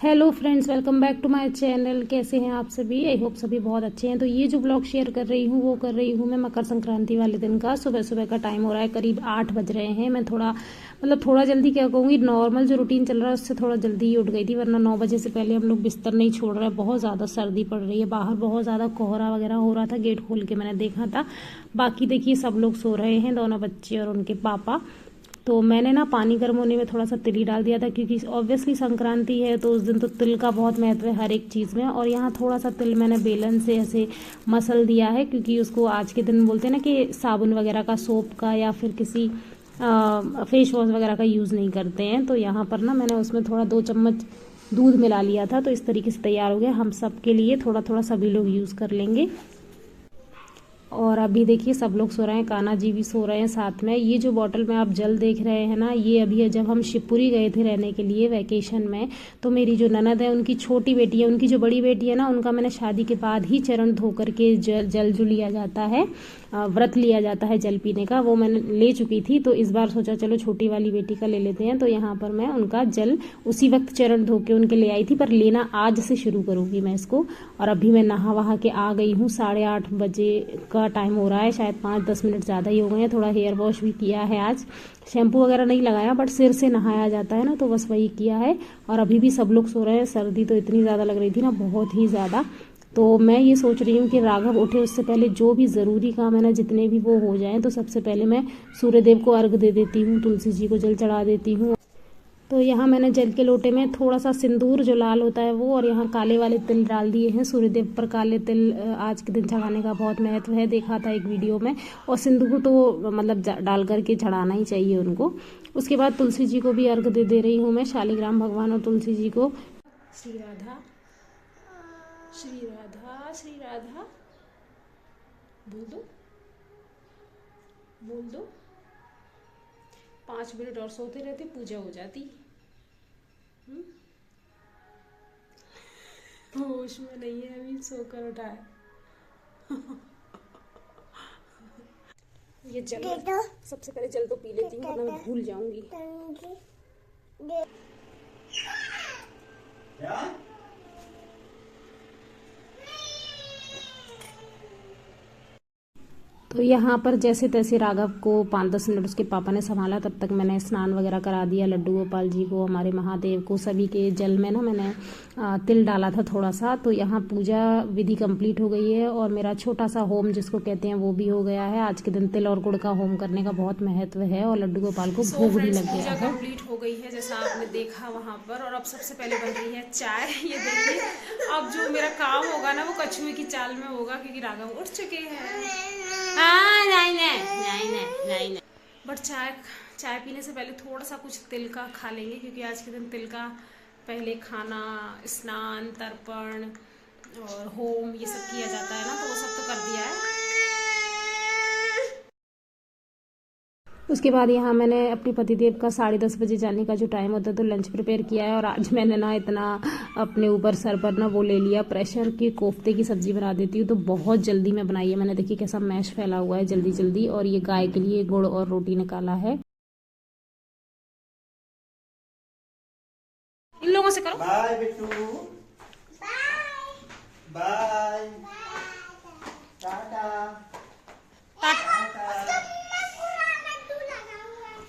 Hello friends, welcome back to my channel. कैसे हैं आप सभी? आई होप सभी बहुत अच्छे हैं। तो ये जो ब्लॉग शेयर कर रही हूँ वो कर रही हूँ मैं मकर संक्रांति वाले दिन का। सुबह सुबह का टाइम हो रहा है, करीब 8 बज रहे हैं। मैं थोड़ा जल्दी क्या कहूँगी, नॉर्मल जो रूटीन चल रहा है उससे थोड़ा जल्दी ही उठ गई थी, वरना 9 बजे से पहले हम लोग बिस्तर नहीं छोड़ रहे हैं। बहुत ज़्यादा सर्दी पड़ रही है बाहर, बहुत ज़्यादा कोहरा वगैरह हो रहा था। गेट खोल के मैंने देखा था। बाकी देखिए सब लोग सो रहे हैं, दोनों बच्चे और उनके पापा। तो मैंने ना पानी गर्म होने में थोड़ा सा तिल ही डाल दिया था, क्योंकि ऑब्वियसली संक्रांति है तो उस दिन तो तिल का बहुत महत्व है हर एक चीज़ में। और यहाँ थोड़ा सा तिल मैंने बेलन से ऐसे मसल दिया है, क्योंकि उसको आज के दिन बोलते हैं ना कि साबुन वगैरह का, सोप का या फिर किसी फेस वॉश वगैरह का यूज़ नहीं करते हैं। तो यहाँ पर ना मैंने उसमें थोड़ा 2 चम्मच दूध मिला लिया था, तो इस तरीके से तैयार हो गया। हम सब के लिए थोड़ा थोड़ा सभी लोग यूज़ कर लेंगे। और अभी देखिए सब लोग सो रहे हैं, कान्हा जी भी सो रहे हैं साथ में। ये जो बॉटल में आप जल देख रहे हैं ना, ये अभी जब हम शिवपुरी गए थे रहने के लिए वैकेशन में, तो मेरी जो ननद है उनकी छोटी बेटी है, उनकी जो बड़ी बेटी है ना, उनका मैंने शादी के बाद ही चरण धो करके जल जो लिया जाता है, व्रत लिया जाता है जल पीने का, वो मैंने ले चुकी थी। तो इस बार सोचा चलो छोटी वाली बेटी का ले लेते हैं। तो यहाँ पर मैं उनका जल उसी वक्त चरण धो के उनके ले आई थी, पर लेना आज से शुरू करूँगी मैं इसको। और अभी मैं नहा वहा के आ गई हूँ। 8:30 बजे का टाइम हो रहा है, शायद 5-10 मिनट ज़्यादा ही हो गए हैं। थोड़ा हेयर वॉश भी किया है आज, शैम्पू वगैरह नहीं लगाया, बट सिर से नहाया जाता है ना, तो बस वही किया है। और अभी भी सब लोग सो रहे हैं। सर्दी तो इतनी ज़्यादा लग रही थी ना, बहुत ही ज़्यादा। तो मैं ये सोच रही हूँ कि राघव उठे उससे पहले जो भी ज़रूरी काम है ना, जितने भी वो हो जाएं, तो सबसे पहले मैं सूर्यदेव को अर्घ दे देती हूँ, तुलसी जी को जल चढ़ा देती हूँ। तो यहाँ मैंने जल के लोटे में थोड़ा सा सिंदूर जो लाल होता है वो, और यहाँ काले वाले तिल डाल दिए हैं। सूर्यदेव पर काले तिल आज के दिन चढ़ाने का बहुत महत्व है, देखा था एक वीडियो में। और सिंदूर तो मतलब डाल करके चढ़ाना ही चाहिए उनको। उसके बाद तुलसी जी को भी अर्घ दे रही हूँ मैं, शालिग्राम भगवान और तुलसी जी को। श्री राधा श्री राधा श्री राधा, बोल दो बोल दो। 5 मिनट और सोते रहते, पूजा हो जाती। होश में नहीं है, अभी सोकर उठा है। ये जल सबसे पहले जल तो पी लेती हूँ, वरना मैं भूल जाऊंगी। तो यहाँ पर जैसे तैसे राघव को 5-10 मिनट उसके पापा ने संभाला, तब तक मैंने स्नान वगैरह करा दिया। लड्डू गोपाल जी को, हमारे महादेव को, सभी के जल में ना मैंने तिल डाला था थोड़ा सा। तो यहाँ पूजा विधि कंप्लीट हो गई है, और मेरा छोटा सा होम जिसको कहते हैं वो भी हो गया है। आज के दिन तिल और गुड़ का होम करने का बहुत महत्व है, और लड्डू गोपाल को भोग भी लग गया है। पूजा कंप्लीट हो गई है जैसा आपने देखा वहाँ पर। और अब सबसे पहले बन रही है चाय। ये देखिए, अब जो मेरा काम होगा ना वो कछुए की चाल में होगा, क्योंकि राघव उठ चुके हैं। नहीं। बट चाय पीने से पहले थोड़ा सा कुछ तिल का खा लेंगे, क्योंकि आज के दिन तिल का पहले खाना, स्नान, तर्पण और होम ये सब किया जाता है ना, तो वो सब तो कर दिया है। उसके बाद यहाँ मैंने अपने पतिदेव का 10:30 बजे जाने का जो टाइम होता है, तो लंच प्रिपेयर किया है। और आज मैंने ना इतना अपने ऊपर सर पर ना वो ले लिया प्रेशर कि कोफ्ते की सब्जी बना देती हूँ। तो बहुत जल्दी में बनाई है मैंने, देखिए कैसा मैश फैला हुआ है जल्दी जल्दी। और ये गाय के लिए गुड़ और रोटी निकाला है। इन लोगों से करो बाय बिट्टू, बाय टाटा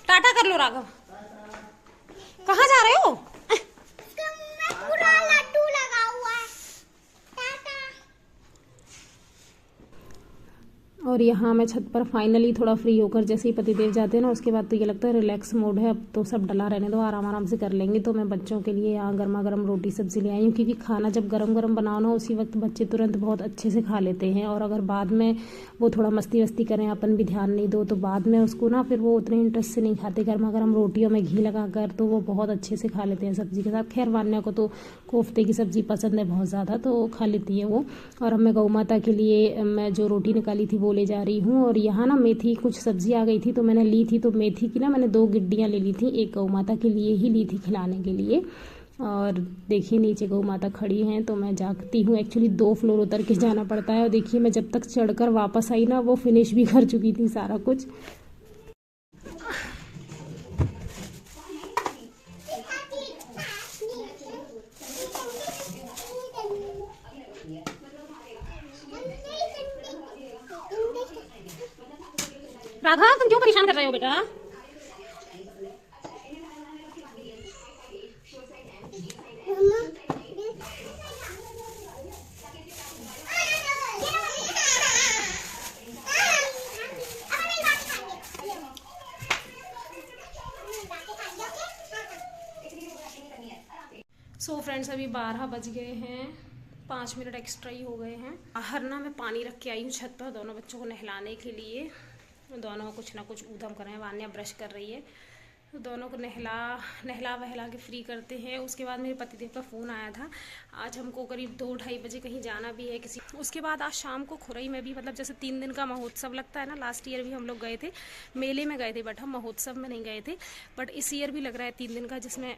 टाटा कर लो। राघव कहाँ जा रहे हो? और यहाँ मैं छत पर फाइनली थोड़ा फ्री होकर, जैसे ही पतिदेव जाते हैं ना, उसके बाद तो ये लगता है रिलैक्स मोड है, अब तो सब डला रहने दो, आराम आराम से कर लेंगे। तो मैं बच्चों के लिए यहाँ गर्मा गर्म रोटी सब्जी ले आई हूँ, क्योंकि खाना जब गरम गरम बनाओ ना, उसी वक्त बच्चे तुरंत बहुत अच्छे से खा लेते हैं। और अगर बाद में वो थोड़ा मस्ती वस्ती करें, अपन भी ध्यान नहीं दो, तो बाद में उसको ना फिर वो उतने इंटरेस्ट से नहीं खाते। गर्मा गर्म रोटियों में घी लगा कर तो वो बहुत अच्छे से खा लेते हैं सब्जी के साथ। खैर वान्या को तो कोफ्ते की सब्जी पसंद है बहुत ज़्यादा, तो खा लेती है वो। और अब मैं गौ माता के लिए मैं जो रोटी निकाली थी वो ले जा रही हूँ। और यहाँ ना मेथी कुछ सब्जी आ गई थी तो मैंने ली थी, तो मेथी की ना मैंने 2 गिड्डियाँ ले ली थी, एक गौ माता के लिए ही ली थी खिलाने के लिए। और देखिए नीचे गौ माता खड़ी हैं, तो मैं जागती हूँ। एक्चुअली 2 फ्लोर उतर के जाना पड़ता है। और देखिए मैं जब तक चढ़कर वापस आई ना, वो फिनिश भी कर चुकी थी सारा कुछ। राधा तुम क्यों परेशान कर रहे हो बेटा? सो फ्रेंड्स अभी 12 बज गए हैं, 5 मिनट एक्स्ट्रा ही हो गए हैं। बाहर ना मैं पानी रख के आई हूँ छत पर दोनों बच्चों को नहलाने के लिए। दोनों कुछ ना कुछ ऊधम कर रहे हैं। वान्या ब्रश कर रही है, तो दोनों को नहला वहला के फ्री करते हैं। उसके बाद मेरे पतिदेव का फ़ोन आया था। आज हमको करीब 2-2:30 बजे कहीं जाना भी है किसी। उसके बाद आज शाम को खुरई में भी, मतलब जैसे 3 दिन का महोत्सव लगता है ना, लास्ट ईयर भी हम लोग गए थे, मेले में गए थे, बट हम महोत्सव में नहीं गए थे। बट इस ईयर भी लग रहा है 3 दिन का, जिसमें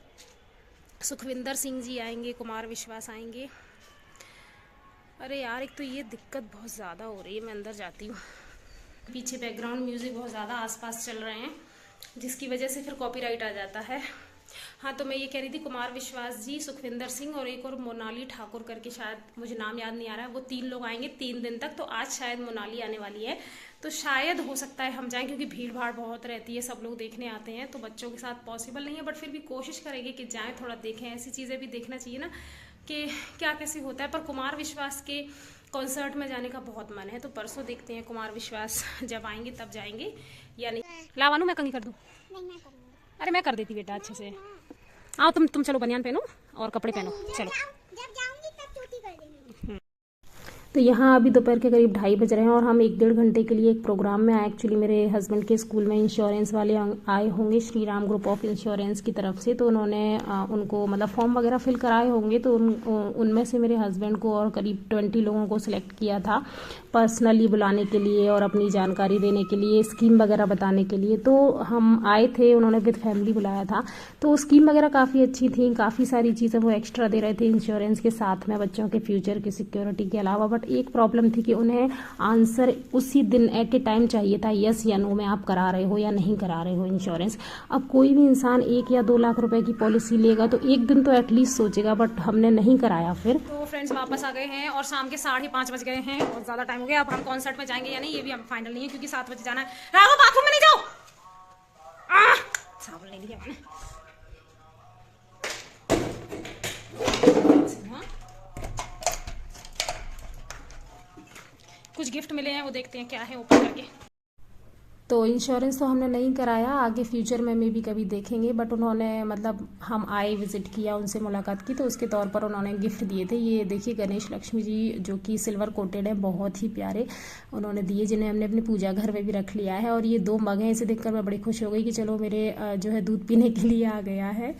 सुखविंदर सिंह जी आएंगे, कुमार विश्वास आएंगे। अरे यार एक तो ये दिक्कत बहुत ज़्यादा हो रही है। मैं अंदर जाती हूँ। पीछे बैकग्राउंड म्यूज़िक बहुत ज़्यादा आसपास चल रहे हैं, जिसकी वजह से फिर कॉपीराइट आ जाता है। हाँ, तो मैं ये कह रही थी, कुमार विश्वास जी, सुखविंदर सिंह और एक और मोनाली ठाकुर करके, शायद मुझे नाम याद नहीं आ रहा है, वो 3 लोग आएंगे 3 दिन तक। तो आज शायद मोनाली आने वाली है, तो शायद हो सकता है हम जाएं, क्योंकि भीड़ भाड़ बहुत रहती है, सब लोग देखने आते हैं। तो बच्चों के साथ पॉसिबल नहीं है, बट फिर भी कोशिश करेंगे कि जाएँ, थोड़ा देखें। ऐसी चीज़ें भी देखना चाहिए ना कि क्या कैसे होता है। पर कुमार विश्वास के कॉन्सर्ट में जाने का बहुत मन है, तो परसों देखते हैं कुमार विश्वास जब आएंगे तब जाएंगे या नहीं। लावानू मैं कंघी कर दूँ? अरे मैं कर देती बेटा अच्छे से। आओ तुम चलो, बनियान पहनो और कपड़े पहनो, चलो। जब जाऊंगी तब चोटी कर देंगे। तो यहाँ अभी दोपहर के करीब 2:30 बज रहे हैं और हम 1-1.5 घंटे के लिए एक प्रोग्राम में आए। एक्चुअली मेरे हस्बैंड के स्कूल में इंश्योरेंस वाले आए होंगे, Shri Ram group of insurance की तरफ से। तो उन्होंने उनको मतलब फॉर्म वगैरह फिल कराए होंगे। तो उनमें से मेरे हस्बैंड को और करीब 20 लोगों को सिलेक्ट किया था पर्सनली बुलाने के लिए और अपनी जानकारी देने के लिए, स्कीम वगैरह बताने के लिए। तो हम आए थे, उन्होंने विद फैमिली बुलाया था। तो स्कीम वगैरह काफ़ी अच्छी थी, काफ़ी सारी चीज़ें वो एक्स्ट्रा दे रहे थे इंश्योरेंस के साथ में, बच्चों के फ्यूचर की सिक्योरिटी के अलावा। बट एक प्रॉब्लम थी कि उन्हें आंसर उसी दिन एट ए टाइम चाहिए था, यस या नो में आप करा रहे हो या नहीं करा रहे हो इंश्योरेंस। अब कोई भी इंसान 1 या 2 लाख रुपए की पॉलिसी लेगा तो एक दिन तो एटलीस्ट सोचेगा, बट हमने नहीं कराया। फिर तो फ्रेंड्स वापस आ गए हैं और शाम के 5:30 बज गए हैं, बहुत ज़्यादा टाइम हो गया। अब हम कॉन्सर्ट में जाएंगे या नहीं ये भी हम फाइनल नहीं है, क्योंकि 7 बजे जाना है। राघव बाथरूम में नहीं जाओ, साबुन नहीं लिया मैंने। कुछ गिफ्ट मिले हैं, वो देखते हैं क्या है ओपन करके। तो इंश्योरेंस तो हमने नहीं कराया, आगे फ्यूचर में भी कभी देखेंगे। बट उन्होंने मतलब हम आए, विजिट किया, उनसे मुलाकात की, तो उसके तौर पर उन्होंने गिफ्ट दिए थे। ये देखिए गणेश लक्ष्मी जी जो कि सिल्वर कोटेड है, बहुत ही प्यारे उन्होंने दिए, जिन्हें हमने अपने पूजा घर में भी रख लिया है। और ये 2 मग हैं, इसे देखकर मैं बड़ी खुश हो गई कि चलो मेरे जो है दूध पीने के लिए आ गया है।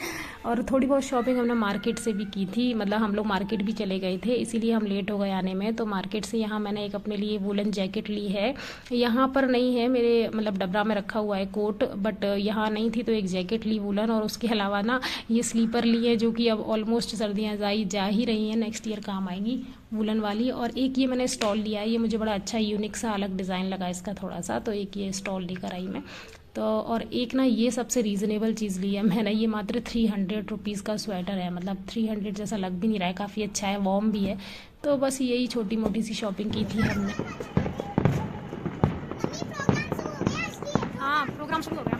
और थोड़ी बहुत शॉपिंग हमने मार्केट से भी की थी, मतलब हम लोग मार्केट भी चले गए थे, इसीलिए हम लेट हो गए आने में। तो मार्केट से यहाँ मैंने एक अपने लिए वूलन जैकेट ली है। यहाँ पर नहीं है मेरे, मतलब डबरा में रखा हुआ है कोट, बट यहाँ नहीं थी तो एक जैकेट ली वूलन। और उसके अलावा ना ये स्लीपर ली है, जो कि अब ऑलमोस्ट सर्दियाँ जा ही रही हैं, नेक्स्ट ईयर काम आएंगी वूलन वाली। और एक ये मैंने स्टॉल लिया है, ये मुझे बड़ा अच्छा यूनिक सा अलग डिज़ाइन लगा इसका थोड़ा सा, तो एक ये स्टॉल लेकर आई मैं। तो और एक ना ये सबसे रीज़नेबल चीज़ ली है मैंने, ये मात्र 300 रुपीज़ का स्वेटर है, मतलब 300 जैसा लग भी नहीं रहा है, काफ़ी अच्छा है, वार्म भी है। तो बस यही छोटी मोटी सी शॉपिंग की थी हमने। हाँ प्रोग्राम शुरू हो गया।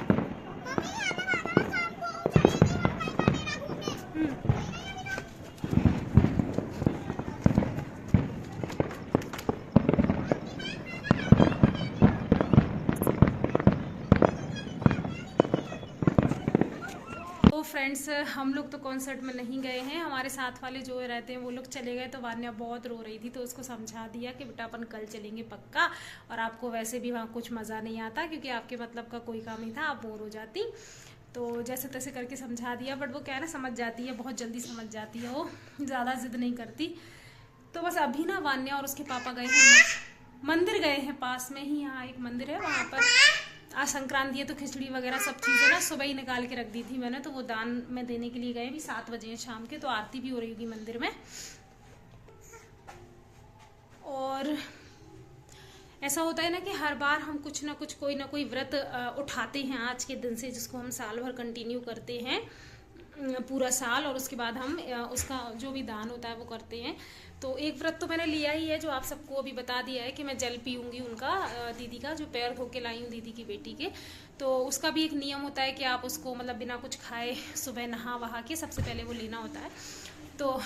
तो फ्रेंड्स हम लोग तो कॉन्सर्ट में नहीं गए हैं, हमारे साथ वाले जो रहते हैं वो लोग चले गए। तो वान्या बहुत रो रही थी, तो उसको समझा दिया कि बेटा अपन कल चलेंगे पक्का, और आपको वैसे भी वहाँ कुछ मज़ा नहीं आता, क्योंकि आपके मतलब का कोई काम नहीं था, आप बोर हो जाती। तो जैसे तैसे करके समझा दिया। बट वो क्या है ना, समझ जाती है, बहुत जल्दी समझ जाती है, वो ज़्यादा जिद नहीं करती। तो बस अभी ना वान्या और उसके पापा गए हैं मंदिर, गए हैं पास में ही, यहाँ एक मंदिर है, वहाँ पर आज संक्रांति है तो खिचड़ी वगैरह सब चीज़ें ना सुबह ही निकाल के रख दी थी मैंने, तो वो दान में देने के लिए गए। अभी 7 बजे हैं शाम के, तो आरती भी हो रही होगी मंदिर में। और ऐसा होता है ना कि हर बार हम कुछ ना कुछ, कोई ना कोई व्रत उठाते हैं आज के दिन से, जिसको हम साल भर कंटिन्यू करते हैं। पूरा साल, और उसके बाद हम उसका जो भी दान होता है वो करते हैं। तो एक व्रत तो मैंने लिया ही है, जो आप सबको अभी बता दिया है कि मैं जल पीऊँगी उनका, दीदी का जो पैर धो के लाई हूँ दीदी की बेटी के। तो उसका भी एक नियम होता है कि आप उसको मतलब बिना कुछ खाए सुबह नहा वहा के सबसे पहले वो लेना होता है। तो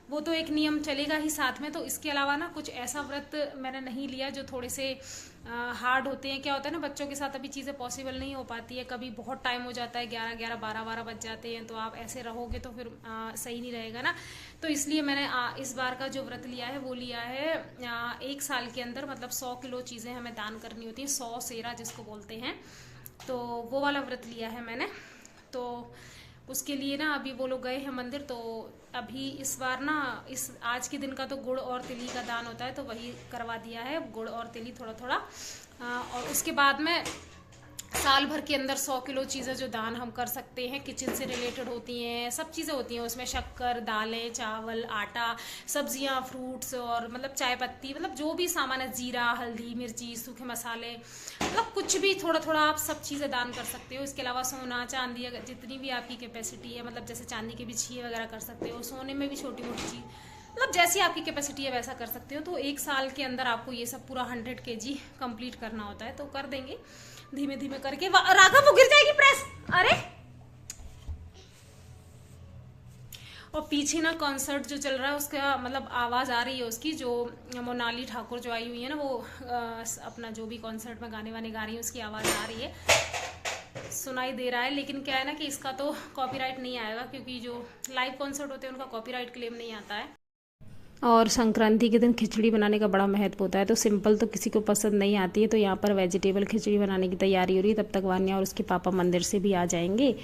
वो तो एक नियम चलेगा ही साथ में। तो इसके अलावा ना कुछ ऐसा व्रत मैंने नहीं लिया जो थोड़े से हार्ड होते हैं। क्या होता है ना, बच्चों के साथ अभी चीज़ें पॉसिबल नहीं हो पाती है, कभी बहुत टाइम हो जाता है, 11-11, 12-12 बज जाते हैं, तो आप ऐसे रहोगे तो फिर सही नहीं रहेगा ना। तो इसलिए मैंने इस बार का जो व्रत लिया है वो लिया है 1 साल के अंदर, मतलब 100 किलो चीज़ें हमें दान करनी होती हैं, 100 सेरा जिसको बोलते हैं, तो वो वाला व्रत लिया है मैंने। तो उसके लिए ना अभी वो लोग गए हैं मंदिर, तो अभी इस बार ना इस आज के दिन का तो गुड़ और तिली का दान होता है, तो वही करवा दिया है, गुड़ और तिली थोड़ा थोड़ा। और उसके बाद में साल भर के अंदर 100 किलो चीज़ें जो दान हम कर सकते हैं, किचन से रिलेटेड होती हैं, सब चीज़ें होती हैं उसमें, शक्कर, दालें, चावल, आटा, सब्जियां, फ्रूट्स, और मतलब चाय पत्ती, मतलब जो भी सामान है, जीरा, हल्दी, मिर्ची, सूखे मसाले, मतलब कुछ भी थोड़ा थोड़ा आप सब चीज़ें दान कर सकते हो। इसके अलावा सोना चांदी, अगर जितनी भी आपकी कैपेसिटी है, मतलब जैसे चांदी के बिछिए वगैरह कर सकते हो, सोने में भी छोटी मोटी चीज़, मतलब जैसी आपकी कैपेसिटी है वैसा कर सकते हो। तो 1 साल के अंदर आपको ये सब पूरा 100 kg कंप्लीट करना होता है, तो कर देंगे धीमे धीमे करके। राघव वो गिर जाएगी प्रेस, अरे। और पीछे ना कॉन्सर्ट जो चल रहा है उसका मतलब आवाज़ आ रही है उसकी, जो मोनाली ठाकुर जो आई हुई है ना, वो अपना जो भी कॉन्सर्ट में गाने वाने गा रही है उसकी आवाज़ आ रही है, सुनाई दे रहा है। लेकिन क्या है ना कि इसका तो कॉपीराइट नहीं आएगा, क्योंकि जो लाइव कॉन्सर्ट होते हैं उनका कॉपीराइट क्लेम नहीं आता है। और संक्रांति के दिन खिचड़ी बनाने का बड़ा महत्व होता है, तो सिंपल तो किसी को पसंद नहीं आती है, तो यहाँ पर वेजिटेबल खिचड़ी बनाने की तैयारी हो रही है। तब तक वान्या और उसके पापा मंदिर से भी आ जाएंगे।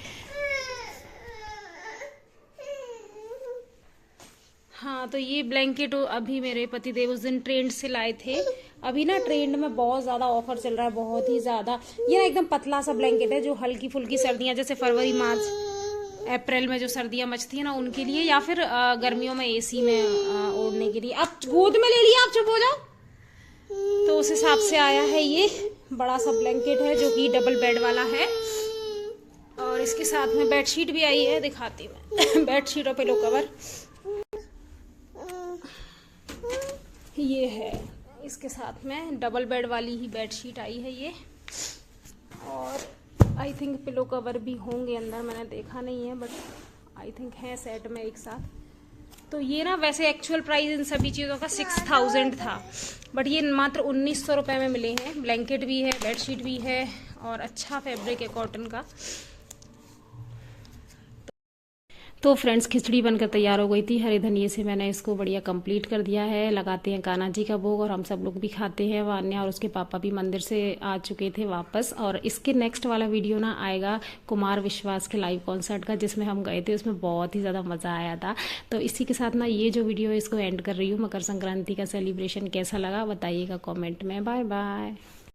हाँ, तो ये ब्लैंकेट अभी मेरे पतिदेव उस दिन ट्रेंड से लाए थे। अभी ना ट्रेंड में बहुत ज़्यादा ऑफर चल रहा है, बहुत ही ज़्यादा। ये ना एकदम पतला सा ब्लैंकेट है, जो हल्की फुल्की सर्दियाँ जैसे फरवरी मार्च अप्रैल में जो सर्दियाँ मचती है ना उनके लिए, या फिर गर्मियों में एसी में ओढ़ने के लिए। आप गोद में ले लिया, आप चुप हो जाओ। तो उस हिसाब से आया है ये बड़ा सा ब्लैंकेट है, जो कि डबल बेड वाला है, और इसके साथ में बेडशीट भी आई है, दिखाती मैं बेडशीट और पिलो कवर ये है। इसके साथ में डबल बेड वाली ही बेडशीट आई है ये, और आई थिंक पिलो कवर भी होंगे अंदर, मैंने देखा नहीं है, बट आई थिंक है सेट में एक साथ। तो ये ना वैसे एक्चुअल प्राइस इन सभी चीज़ों का 6000 था, बट ये मात्र 1900 रुपये में मिले हैं। ब्लैंकेट भी है, बेडशीट भी है, और अच्छा फैब्रिक है कॉटन का। तो फ्रेंड्स, खिचड़ी बनकर तैयार हो गई थी। हरे धनिये से मैंने इसको बढ़िया कंप्लीट कर दिया है। लगाते हैं कान्हा जी का भोग, और हम सब लोग भी खाते हैं। वान्या और उसके पापा भी मंदिर से आ चुके थे वापस, और इसके नेक्स्ट वाला वीडियो ना आएगा कुमार विश्वास के लाइव कॉन्सर्ट का, जिसमें हम गए थे। उसमें बहुत ही ज़्यादा मज़ा आया था। तो इसी के साथ ना ये जो वीडियो है इसको एंड कर रही हूँ। मकर संक्रांति का सेलिब्रेशन कैसा लगा बताइएगा कॉमेंट में। Bye bye.